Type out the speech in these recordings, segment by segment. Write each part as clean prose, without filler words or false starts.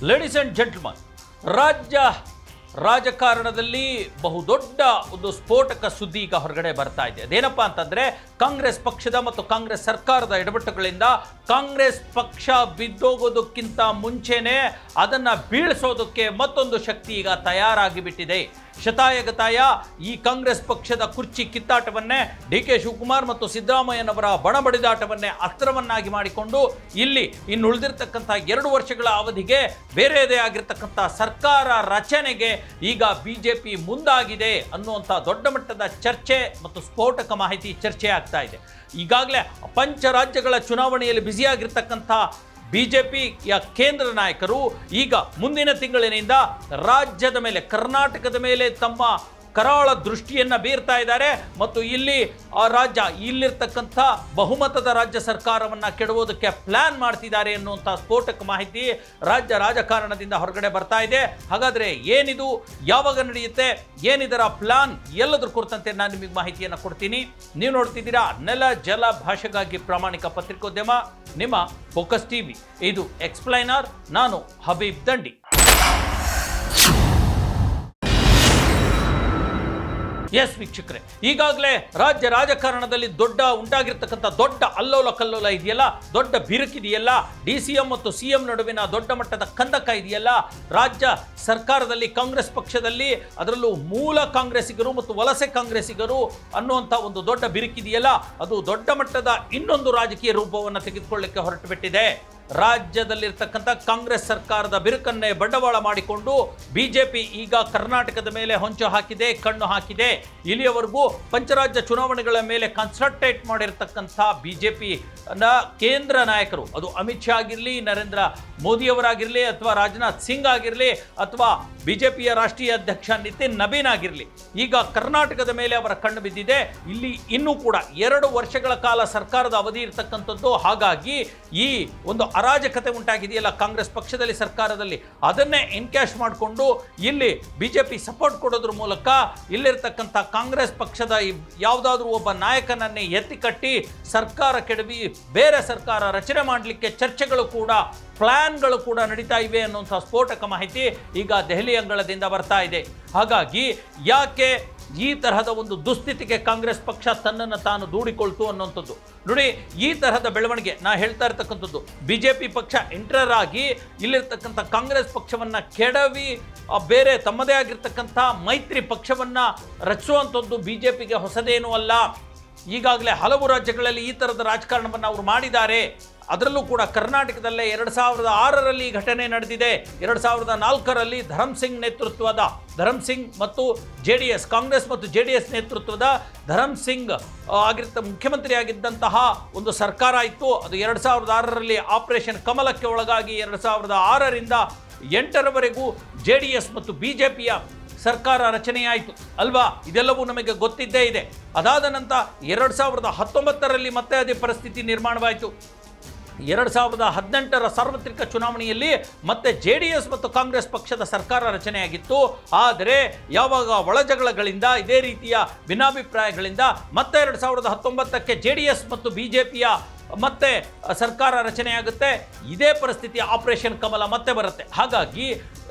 Ladies and gentleman, ರಾಜ್ಯ ರಾಜಕಾರಣದಲ್ಲಿ ಬಹುದೊಡ್ಡ ಒಂದು ಸ್ಫೋಟಕ ಸುದ್ದಿ ಈಗ ಹೊರಗಡೆ ಬರ್ತಾ ಇದೆ. ಅದೇನಪ್ಪ ಅಂತಂದರೆ, ಕಾಂಗ್ರೆಸ್ ಪಕ್ಷದ ಮತ್ತು ಕಾಂಗ್ರೆಸ್ ಸರ್ಕಾರದ ಎಡವಟ್ಟುಗಳಿಂದ ಕಾಂಗ್ರೆಸ್ ಪಕ್ಷ ಬಿದ್ದೋಗೋದಕ್ಕಿಂತ ಮುಂಚೆನೇ ಅದನ್ನು ಬೀಳಿಸೋದಕ್ಕೆ ಮತ್ತೊಂದು ಶಕ್ತಿ ಈಗ ತಯಾರಾಗಿ ಬಿಟ್ಟಿದೆ. ಶತಾಯಗತಾಯ ಈ ಕಾಂಗ್ರೆಸ್ ಪಕ್ಷದ ಕುರ್ಚಿ ಕಿತ್ತಾಟವನ್ನೇ DK ಶಿವಕುಮಾರ್ ಮತ್ತು ಸಿದ್ದರಾಮಯ್ಯನವರ ಬಣಬಡಿದಾಟವನ್ನೇ ಅಸ್ತ್ರವನ್ನಾಗಿ ಮಾಡಿಕೊಂಡು ಇಲ್ಲಿ ಇನ್ನು ಉಳಿದಿರ್ತಕ್ಕಂಥ 2 ವರ್ಷಗಳ ಅವಧಿಗೆ ಬೇರೆಯದೇ ಆಗಿರ್ತಕ್ಕಂಥ ಸರ್ಕಾರ ರಚನೆಗೆ ಈಗ BJP ಮುಂದಾಗಿದೆ ಅನ್ನುವಂಥ ದೊಡ್ಡ ಮಟ್ಟದ ಚರ್ಚೆ ಮತ್ತು ಸ್ಫೋಟಕ ಮಾಹಿತಿ ಚರ್ಚೆ ಆಗ್ತಾ ಇದೆ. ಈಗಾಗಲೇ ಪಂಚರಾಜ್ಯಗಳ ಚುನಾವಣೆಯಲ್ಲಿ ಬ್ಯುಸಿಯಾಗಿರ್ತಕ್ಕಂಥ BJPಯ ಕೇಂದ್ರ ನಾಯಕರು ಈಗ ಮುಂದಿನ ತಿಂಗಳಿನಿಂದ ರಾಜ್ಯದ ಮೇಲೆ, ಕರ್ನಾಟಕದ ಮೇಲೆ ತಮ್ಮ ಕರಾಳ ದೃಷ್ಟಿಯನ್ನು ಬೀರ್ತಾ ಇದ್ದಾರೆ ಮತ್ತು ಇಲ್ಲಿ ಇಲ್ಲಿರ್ತಕ್ಕಂಥ ಬಹುಮತದ ರಾಜ್ಯ ಸರ್ಕಾರವನ್ನು ಕೆಡವೋದಕ್ಕೆ ಪ್ಲಾನ್ ಮಾಡ್ತಿದ್ದಾರೆ ಎನ್ನುವಂಥ ಸ್ಫೋಟಕ ಮಾಹಿತಿ ರಾಜ್ಯ ರಾಜಕಾರಣದಿಂದ ಹೊರಗಡೆ ಬರ್ತಾ ಇದೆ. ಹಾಗಾದರೆ ಏನಿದು, ಯಾವಾಗ ನಡೆಯುತ್ತೆ, ಏನಿದರ ಪ್ಲಾನ್, ಎಲ್ಲದರ ಕುರಿತಂತೆ ನಾನು ನಿಮಗೆ ಮಾಹಿತಿಯನ್ನು ಕೊಡ್ತೀನಿ. ನೀವು ನೋಡ್ತಿದ್ದೀರಾ ನೆಲ ಜಲ ಭಾಷೆಗಾಗಿ ಪ್ರಾಮಾಣಿಕ ಪತ್ರಿಕೋದ್ಯಮ, ನಿಮ್ಮ ಫೋಕಸ್ TV. ಇದು ಎಕ್ಸ್ಪ್ಲೈನರ್, ನಾನು ಹಬೀಬ್ ದಂಡಿ. ಎಸ್ ವೀಕ್ಷಕರೇ, ಈಗಾಗಲೇ ರಾಜ್ಯ ರಾಜಕಾರಣದಲ್ಲಿ ಉಂಟಾಗಿರ್ತಕ್ಕಂಥ ದೊಡ್ಡ ಅಲ್ಲೋಲ ಕಲ್ಲೋಲ ಇದೆಯಲ್ಲ, ದೊಡ್ಡ ಬಿರುಕಿದೆಯಲ್ಲ, DCM ಮತ್ತು CM ನಡುವಿನ ದೊಡ್ಡ ಮಟ್ಟದ ಕಂದಕ ಇದೆಯಲ್ಲ, ರಾಜ್ಯ ಸರ್ಕಾರದಲ್ಲಿ ಕಾಂಗ್ರೆಸ್ ಪಕ್ಷದಲ್ಲಿ, ಅದರಲ್ಲೂ ಮೂಲ ಕಾಂಗ್ರೆಸ್ಸಿಗರು ಮತ್ತು ವಲಸೆ ಕಾಂಗ್ರೆಸ್ಸಿಗರು ಅನ್ನುವಂಥ ಒಂದು ದೊಡ್ಡ ಬಿರುಕಿದೆಯಲ್ಲ, ಅದು ದೊಡ್ಡ ಮಟ್ಟದ ಇನ್ನೊಂದು ರಾಜಕೀಯ ರೂಪವನ್ನು ತೆಗೆದುಕೊಳ್ಳಕ್ಕೆ ಹೊರಟು ಬಿಟ್ಟಿದೆ. ರಾಜ್ಯದಲ್ಲಿರ್ತಕ್ಕಂಥ ಕಾಂಗ್ರೆಸ್ ಸರ್ಕಾರದ ಬಿರುಕನ್ನೇ ಬಂಡವಾಳ ಮಾಡಿಕೊಂಡು BJP ಈಗ ಕರ್ನಾಟಕದ ಮೇಲೆ ಹೊಂಚು ಹಾಕಿದೆ, ಕಣ್ಣು ಹಾಕಿದೆ. ಇಲ್ಲಿಯವರೆಗೂ ಪಂಚರಾಜ್ಯ ಚುನಾವಣೆಗಳ ಮೇಲೆ ಕಾನ್ಸಂಟ್ರೇಟ್ ಮಾಡಿರ್ತಕ್ಕಂಥ BJP ಕೇಂದ್ರ ನಾಯಕರು, ಅದು ಅಮಿತ್ ಶಾ ಆಗಿರಲಿ, ನರೇಂದ್ರ ಮೋದಿಯವರಾಗಿರಲಿ, ಅಥವಾ ರಾಜನಾಥ್ ಸಿಂಗ್ ಆಗಿರಲಿ, ಅಥವಾ BJPಯ ರಾಷ್ಟ್ರೀಯ ಅಧ್ಯಕ್ಷ ನಿತಿನ್ ನಬೀನ್ ಆಗಿರಲಿ, ಈಗ ಕರ್ನಾಟಕದ ಮೇಲೆ ಅವರ ಕಣ್ಣು ಬಿದ್ದಿದೆ. ಇಲ್ಲಿ ಇನ್ನೂ ಕೂಡ 2 ವರ್ಷಗಳ ಕಾಲ ಸರ್ಕಾರದ ಅವಧಿ ಇರತಕ್ಕಂಥದ್ದು. ಹಾಗಾಗಿ ಈ ಒಂದು ಅರಾಜಕತೆ ಉಂಟಾಗಿದೆಯಲ್ಲ ಕಾಂಗ್ರೆಸ್ ಪಕ್ಷದಲ್ಲಿ, ಸರ್ಕಾರದಲ್ಲಿ, ಅದನ್ನೇ ಎನ್ಕ್ಯಾಶ್ ಮಾಡಿಕೊಂಡು ಇಲ್ಲಿ BJP ಸಪೋರ್ಟ್ ಕೊಡೋದ್ರ ಮೂಲಕ ಇಲ್ಲಿರ್ತಕ್ಕಂಥ ಕಾಂಗ್ರೆಸ್ ಪಕ್ಷದ ಯಾವುದಾದ್ರೂ ಒಬ್ಬ ನಾಯಕನನ್ನೇ ಎತ್ತಿ ಕಟ್ಟಿ ಸರ್ಕಾರ ಕೆಡವಿ ಬೇರೆ ಸರ್ಕಾರ ರಚನೆ ಮಾಡಲಿಕ್ಕೆ ಚರ್ಚೆಗಳು ಕೂಡ, ಪ್ಲಾನ್ಗಳು ಕೂಡ ನಡೀತಾ ಇವೆ ಅನ್ನುವಂಥ ಸ್ಫೋಟಕ ಮಾಹಿತಿ ಈಗ ದೆಹಲಿ ಅಂಗಳದಿಂದ ಬರ್ತಾ ಇದೆ. ಹಾಗಾಗಿ ಯಾಕೆ ಈ ತರಹದ ಒಂದು ದುಸ್ಥಿತಿಗೆ ಕಾಂಗ್ರೆಸ್ ಪಕ್ಷ ತನ್ನನ್ನು ತಾನು ದೂಡಿಕೊಳ್ತು ಅನ್ನುವಂಥದ್ದು ನೋಡಿ. ಈ ತರಹದ ಬೆಳವಣಿಗೆ ನಾ ಹೇಳ್ತಾ ಇರ್ತಕ್ಕಂಥದ್ದು, BJP ಪಕ್ಷ ಎಂಟರ್ ಆಗಿ ಇಲ್ಲಿರ್ತಕ್ಕಂಥ ಕಾಂಗ್ರೆಸ್ ಪಕ್ಷವನ್ನು ಕೆಡವಿ ಬೇರೆ ತಮ್ಮದೇ ಆಗಿರ್ತಕ್ಕಂಥ ಮೈತ್ರಿ ಪಕ್ಷವನ್ನು ರಚಿಸುವಂಥದ್ದು BJPಗೆ ಹೊಸದೇನೂ ಅಲ್ಲ. ಈಗಾಗಲೇ ಹಲವು ರಾಜ್ಯಗಳಲ್ಲಿ ಈ ಥರದ ರಾಜಕಾರಣವನ್ನು ಅವರು ಮಾಡಿದ್ದಾರೆ. ಅದರಲ್ಲೂ ಕೂಡ ಕರ್ನಾಟಕದಲ್ಲೇ 2006ರಲ್ಲಿ ಘಟನೆ ನಡೆದಿದೆ. 2004ರಲ್ಲಿ ಧರಮ್ ಸಿಂಗ್ ಮತ್ತು JDS, ಕಾಂಗ್ರೆಸ್ ಮತ್ತು JDS ನೇತೃತ್ವದ ಧರಮ್ ಸಿಂಗ್ ಮುಖ್ಯಮಂತ್ರಿ ಆಗಿದ್ದಂತಹ ಒಂದು ಸರ್ಕಾರ ಇತ್ತು. ಅದು 2006ರಲ್ಲಿ ಆಪರೇಷನ್ ಕಮಲಕ್ಕೆ ಒಳಗಾಗಿ 2006ರಿಂದ 2008ರವರೆಗೂ JDS ಮತ್ತು BJPಯ ಸರ್ಕಾರ ರಚನೆಯಾಯಿತು ಅಲ್ವಾ? ಇದೆಲ್ಲವೂ ನಮಗೆ ಗೊತ್ತಿದ್ದೇ ಇದೆ. ಅದಾದ ನಂತರ 2019ರಲ್ಲಿ ಮತ್ತೆ ಅದೇ ಪರಿಸ್ಥಿತಿ ನಿರ್ಮಾಣವಾಯಿತು. 2018ರ ಸಾರ್ವತ್ರಿಕ ಚುನಾವಣೆಯಲ್ಲಿ ಮತ್ತೆ JDS ಮತ್ತು ಕಾಂಗ್ರೆಸ್ ಪಕ್ಷದ ಸರ್ಕಾರ ರಚನೆಯಾಗಿತ್ತು. ಆದರೆ ಯಾವಾಗ ಒಳಜಗಳಗಳಿಂದ, ಇದೇ ರೀತಿಯ ಭಿನ್ನಾಭಿಪ್ರಾಯಗಳಿಂದ ಮತ್ತೆ 2019ಕ್ಕೆ JDS ಮತ್ತು BJPಯ ಮತ್ತೆ ಸರ್ಕಾರ ರಚನೆಯಾಗುತ್ತೆ. ಇದೇ ಪರಿಸ್ಥಿತಿ ಆಪರೇಷನ್ ಕಮಲ ಮತ್ತೆ ಬರುತ್ತೆ. ಹಾಗಾಗಿ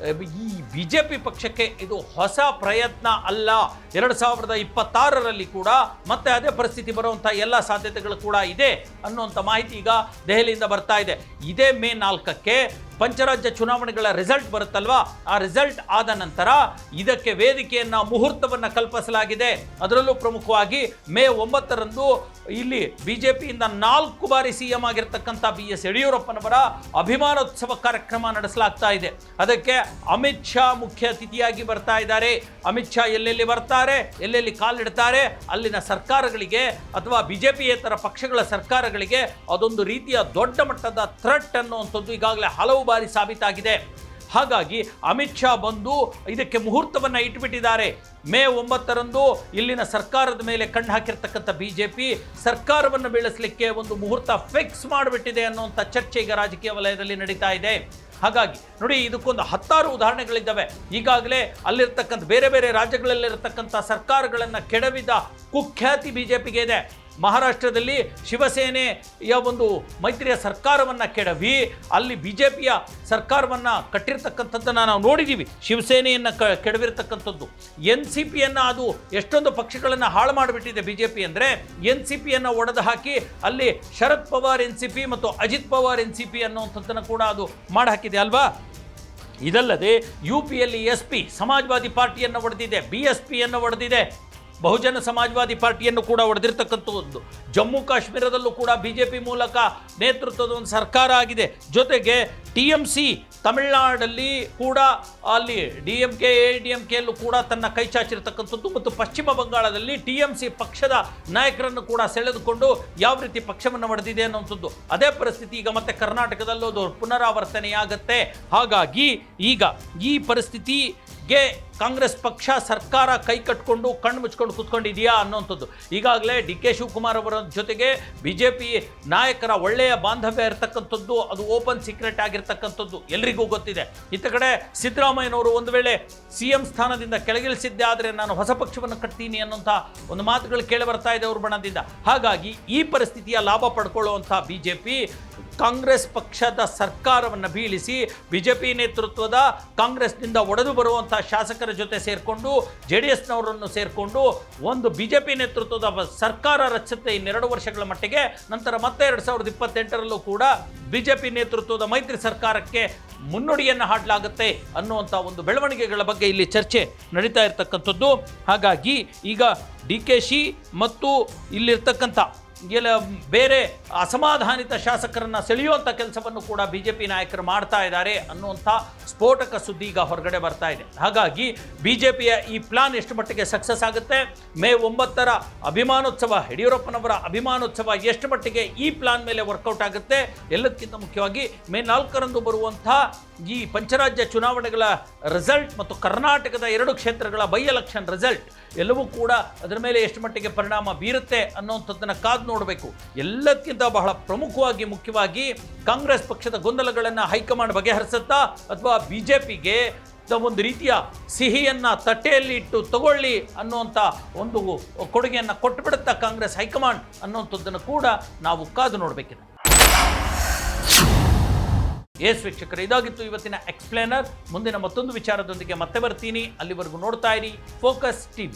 ಈ BJP ಪಕ್ಷಕ್ಕೆ ಇದು ಹೊಸ ಪ್ರಯತ್ನ ಅಲ್ಲ. 2026ರಲ್ಲಿ ಕೂಡ ಮತ್ತೆ ಅದೇ ಪರಿಸ್ಥಿತಿ ಬರುವಂಥ ಎಲ್ಲ ಸಾಧ್ಯತೆಗಳು ಕೂಡ ಇದೆ ಅನ್ನುವಂಥ ಮಾಹಿತಿ ಈಗ ದೆಹಲಿಯಿಂದ ಬರ್ತಾ ಇದೆ. ಇದೇ ಮೇ 4ಕ್ಕೆ ಪಂಚರಾಜ್ಯ ಚುನಾವಣೆಗಳ ರಿಸಲ್ಟ್ ಬರುತ್ತಲ್ವಾ, ಆ ರಿಸಲ್ಟ್ ಆದ ನಂತರ ಇದಕ್ಕೆ ವೇದಿಕೆಯನ್ನು, ಮುಹೂರ್ತವನ್ನು ಕಲ್ಪಿಸಲಾಗಿದೆ. ಅದರಲ್ಲೂ ಪ್ರಮುಖವಾಗಿ ಮೇ 9ರಂದು ಇಲ್ಲಿ BJPಯಿಂದ 4 ಬಾರಿ CM ಆಗಿರ್ತಕ್ಕಂಥ BS ಯಡಿಯೂರಪ್ಪನವರ ಅಭಿಮಾನೋತ್ಸವ ಕಾರ್ಯಕ್ರಮ ನಡೆಸಲಾಗ್ತಾ ಇದೆ. ಅದಕ್ಕೆ ಅಮಿತ್ ಶಾ ಮುಖ್ಯ ಅತಿಥಿಯಾಗಿ ಬರ್ತಾ ಇದ್ದಾರೆ. ಅಮಿತ್ ಶಾ ಎಲ್ಲೆಲ್ಲಿ ಬರ್ತಾರೆ, ಎಲ್ಲೆಲ್ಲಿ ಕಾಲಿಡ್ತಾರೆ, ಅಲ್ಲಿನ ಸರ್ಕಾರಗಳಿಗೆ ಅಥವಾ BJPಯೇತರ ಪಕ್ಷಗಳ ಸರ್ಕಾರಗಳಿಗೆ ಅದೊಂದು ರೀತಿಯ ದೊಡ್ಡ ಮಟ್ಟದ ಥ್ರೆಟ್ ಅನ್ನುವಂಥದ್ದು ಈಗಾಗಲೇ ಹಲವು ಬಾರಿ ಸಾಬೀತಾಗಿದೆ. ಹಾಗಾಗಿ ಅಮಿತ್ ಶಾ ಬಂದು ಇದಕ್ಕೆ ಮುಹೂರ್ತವನ್ನು ಇಟ್ಟುಬಿಟ್ಟಿದ್ದಾರೆ. ಮೇ 9ರಂದು ಇಲ್ಲಿನ ಸರ್ಕಾರದ ಮೇಲೆ ಕಣ್ಣು ಹಾಕಿರ್ತಕ್ಕಂಥ BJP ಸರ್ಕಾರವನ್ನು ಬೀಳಿಸಲಿಕ್ಕೆ ಒಂದು ಮುಹೂರ್ತ ಫಿಕ್ಸ್ ಮಾಡಿಬಿಟ್ಟಿದೆ ಅನ್ನುವಂಥ ಚರ್ಚೆ ಈಗ ರಾಜಕೀಯ ವಲಯದಲ್ಲಿ ನಡೀತಾ ಇದೆ. ಹಾಗಾಗಿ ನೋಡಿ, ಇದಕ್ಕೊಂದು 10 ಉದಾಹರಣೆಗಳಿದ್ದಾವೆ. ಈಗಾಗಲೇ ಅಲ್ಲಿರ್ತಕ್ಕಂಥ ಬೇರೆ ಬೇರೆ ರಾಜ್ಯಗಳಲ್ಲಿರ್ತಕ್ಕಂಥ ಸರ್ಕಾರಗಳನ್ನು ಕೆಡವಿದ ಕುಖ್ಯಾತಿ BJPಗೆ ಇದೆ. ಮಹಾರಾಷ್ಟ್ರದಲ್ಲಿ ಶಿವಸೇನೆಯ ಒಂದು ಮೈತ್ರಿಯ ಸರ್ಕಾರವನ್ನು ಕೆಡವಿ ಅಲ್ಲಿ BJPಯ ಸರ್ಕಾರವನ್ನು ಕಟ್ಟಿರ್ತಕ್ಕಂಥದ್ದನ್ನು ನಾವು ನೋಡಿದ್ದೀವಿ. ಶಿವಸೇನೆಯನ್ನು ಕೆಡವಿರ್ತಕ್ಕಂಥದ್ದು. NCPಯನ್ನು ಅದು ಎಷ್ಟೊಂದು ಪಕ್ಷಗಳನ್ನು ಹಾಳು ಮಾಡಿಬಿಟ್ಟಿದೆ BJP. ಅಂದರೆ NCPಯನ್ನು ಒಡೆದು ಹಾಕಿ ಅಲ್ಲಿ ಶರದ್ ಪವಾರ್ NCP ಮತ್ತು ಅಜಿತ್ ಪವಾರ್ NCP ಅನ್ನುವಂಥದ್ದನ್ನು ಕೂಡ ಅದು ಮಾಡಿ ಹಾಕಿದೆ ಅಲ್ವಾ. ಇದಲ್ಲದೆ UPಯಲ್ಲಿ SP ಸಮಾಜವಾದಿ ಪಾರ್ಟಿಯನ್ನು ಒಡೆದಿದೆ, BSPಯನ್ನು ಒಡೆದಿದೆ, ಬಹುಜನ ಸಮಾಜವಾದಿ ಪಾರ್ಟಿಯನ್ನು ಕೂಡ ಹೊಡೆದಿರ್ತಕ್ಕಂಥದ್ದು. ಜಮ್ಮು ಕಾಶ್ಮೀರದಲ್ಲೂ ಕೂಡ BJP ಮೂಲಕ ನೇತೃತ್ವದ ಒಂದು ಸರ್ಕಾರ ಆಗಿದೆ. ಜೊತೆಗೆ TMC ತಮಿಳುನಾಡಲ್ಲಿ ಕೂಡ ಅಲ್ಲಿ DMK ADMKಯಲ್ಲೂ ಕೂಡ ತನ್ನ ಕೈ ಚಾಚಿರ್ತಕ್ಕಂಥದ್ದು ಮತ್ತು ಪಶ್ಚಿಮ ಬಂಗಾಳದಲ್ಲಿ TMC ಪಕ್ಷದ ನಾಯಕರನ್ನು ಕೂಡ ಸೆಳೆದುಕೊಂಡು ಯಾವ ರೀತಿ ಪಕ್ಷವನ್ನು ಹೊಡೆದಿದೆ ಅನ್ನುವಂಥದ್ದು. ಅದೇ ಪರಿಸ್ಥಿತಿ ಈಗ ಮತ್ತೆ ಕರ್ನಾಟಕದಲ್ಲೂ ಅದು ಪುನರಾವರ್ತನೆಯಾಗತ್ತೆ. ಹಾಗಾಗಿ ಈಗ ಈ ಪರಿಸ್ಥಿತಿಗೆ ಕಾಂಗ್ರೆಸ್ ಪಕ್ಷ ಸರ್ಕಾರ ಕೈ ಕಟ್ಕೊಂಡು ಕಣ್ಣು ಮುಚ್ಕೊಂಡು ಕೂತ್ಕೊಂಡಿದೆಯಾ ಅನ್ನೋಂಥದ್ದು. ಈಗಾಗಲೇ DK ಶಿವಕುಮಾರ್ ಅವರ ಜೊತೆಗೆ BJP ನಾಯಕರ ಒಳ್ಳೆಯ ಬಾಂಧವ್ಯ ಇರತಕ್ಕಂಥದ್ದು, ಅದು ಓಪನ್ ಸೀಕ್ರೆಟ್ ಆಗಿರ್ತಕ್ಕಂಥದ್ದು ಎಲ್ರಿಗೂ ಗೊತ್ತಿದೆ. ಇತ್ತ ಕಡೆ ಸಿದ್ದರಾಮಯ್ಯನವರು ಒಂದು ವೇಳೆ CM ಸ್ಥಾನದಿಂದ ಕೆಳಗಿಳಿಸಿದ್ದೆ ಆದರೆ ನಾನು ಹೊಸ ಪಕ್ಷವನ್ನು ಕಟ್ತೀನಿ ಅನ್ನೋಂಥ ಒಂದು ಮಾತುಗಳು ಕೇಳಿ ಬರ್ತಾ ಇದೆ ಅವ್ರ ಬಣದಿಂದ. ಹಾಗಾಗಿ ಈ ಪರಿಸ್ಥಿತಿಯ ಲಾಭ ಪಡ್ಕೊಳ್ಳುವಂಥ BJP ಕಾಂಗ್ರೆಸ್ ಪಕ್ಷದ ಸರ್ಕಾರವನ್ನು ಬೀಳಿಸಿ BJP ನೇತೃತ್ವದ ಕಾಂಗ್ರೆಸ್ನಿಂದ ಒಡೆದು ಬರುವಂಥ ಶಾಸಕರ ಜೊತೆ ಸೇರಿಕೊಂಡು JDSನವರನ್ನು ಸೇರಿಕೊಂಡು ಒಂದು BJP ನೇತೃತ್ವದ ಸರ್ಕಾರ ರಚಿಸುತ್ತೆ ಇನ್ನೆರಡು ವರ್ಷಗಳ ಮಟ್ಟಿಗೆ. ನಂತರ ಮತ್ತೆ 2028ರಲ್ಲೂ ಕೂಡ BJP ನೇತೃತ್ವದ ಮೈತ್ರಿ ಸರ್ಕಾರಕ್ಕೆ ಮುನ್ನುಡಿಯನ್ನು ಹಾಡಲಾಗುತ್ತೆ ಅನ್ನುವಂಥ ಒಂದು ಬೆಳವಣಿಗೆಗಳ ಬಗ್ಗೆ ಇಲ್ಲಿ ಚರ್ಚೆ ನಡೀತಾ ಇರತಕ್ಕಂಥದ್ದು. ಹಾಗಾಗಿ ಈಗ DKಶಿ ಮತ್ತು ಇಲ್ಲಿರ್ತಕ್ಕಂಥ ಬೇರೆ ಅಸಮಾಧಾನಿತ ಶಾಸಕರನ್ನು ಸೆಳೆಯುವಂಥ ಕೆಲಸವನ್ನು ಕೂಡ BJP ನಾಯಕರು ಮಾಡ್ತಾ ಇದ್ದಾರೆ ಅನ್ನುವಂಥ ಸ್ಫೋಟಕ ಸುದ್ದಿ ಈಗ ಹೊರಗಡೆ ಬರ್ತಾ ಇದೆ. ಹಾಗಾಗಿ BJPಯ ಈ ಪ್ಲಾನ್ ಎಷ್ಟು ಮಟ್ಟಿಗೆ ಸಕ್ಸಸ್ ಆಗುತ್ತೆ, ಮೇ 9ರ ಅಭಿಮಾನೋತ್ಸವ, ಯಡಿಯೂರಪ್ಪನವರ ಅಭಿಮಾನೋತ್ಸವ ಎಷ್ಟು ಮಟ್ಟಿಗೆ ಈ ಪ್ಲಾನ್ ಮೇಲೆ ವರ್ಕೌಟ್ ಆಗುತ್ತೆ, ಎಲ್ಲದಕ್ಕಿಂತ ಮುಖ್ಯವಾಗಿ ಮೇ 4ರಂದು ಬರುವಂಥ ಈ ಪಂಚರಾಜ್ಯ ಚುನಾವಣೆಗಳ ರಿಸಲ್ಟ್ ಮತ್ತು ಕರ್ನಾಟಕದ 2 ಕ್ಷೇತ್ರಗಳ ಬೈ ಎಲೆಕ್ಷನ್ ರಿಸಲ್ಟ್ ಎಲ್ಲವೂ ಕೂಡ ಅದರ ಮೇಲೆ ಎಷ್ಟು ಮಟ್ಟಿಗೆ ಪರಿಣಾಮ ಬೀರುತ್ತೆ ಅನ್ನೋಂಥದ್ದನ್ನು ಕಾದು ನೋಡಬೇಕು. ಎಲ್ಲಕ್ಕಿಂತ ಬಹಳ ಪ್ರಮುಖವಾಗಿ ಮುಖ್ಯವಾಗಿ ಕಾಂಗ್ರೆಸ್ ಪಕ್ಷದ ಗೊಂದಲಗಳನ್ನು ಹೈಕಮಾಂಡ್ ಬಗೆಹರಿಸುತ್ತಾ ಅಥವಾ BJPಗೆ ಒಂದು ರೀತಿಯ ಸಿಹಿಯನ್ನು ತಟ್ಟೆಯಲ್ಲಿ ಇಟ್ಟು ತಗೊಳ್ಳಿ ಅನ್ನುವಂಥ ಒಂದು ಕೊಡುಗೆಯನ್ನು ಕೊಟ್ಟುಬಿಡುತ್ತಾ ಕಾಂಗ್ರೆಸ್ ಹೈಕಮಾಂಡ್ ಅನ್ನುವಂಥದ್ದನ್ನು ಕೂಡ ನಾವು ಕಾದು ನೋಡಬೇಕಿದೆ. ಎಸ್ ವೀಕ್ಷಕರು, ಇದಾಗಿತ್ತು ಇವತ್ತಿನ ಎಕ್ಸ್ಪ್ಲೇನರ್. ಮುಂದಿನ ಮತ್ತೊಂದು ವಿಚಾರದೊಂದಿಗೆ ಮತ್ತೆ ಬರ್ತೀನಿ. ಅಲ್ಲಿವರೆಗೂ ನೋಡ್ತಾ ಇರಿ ಫೋಕಸ್ TV.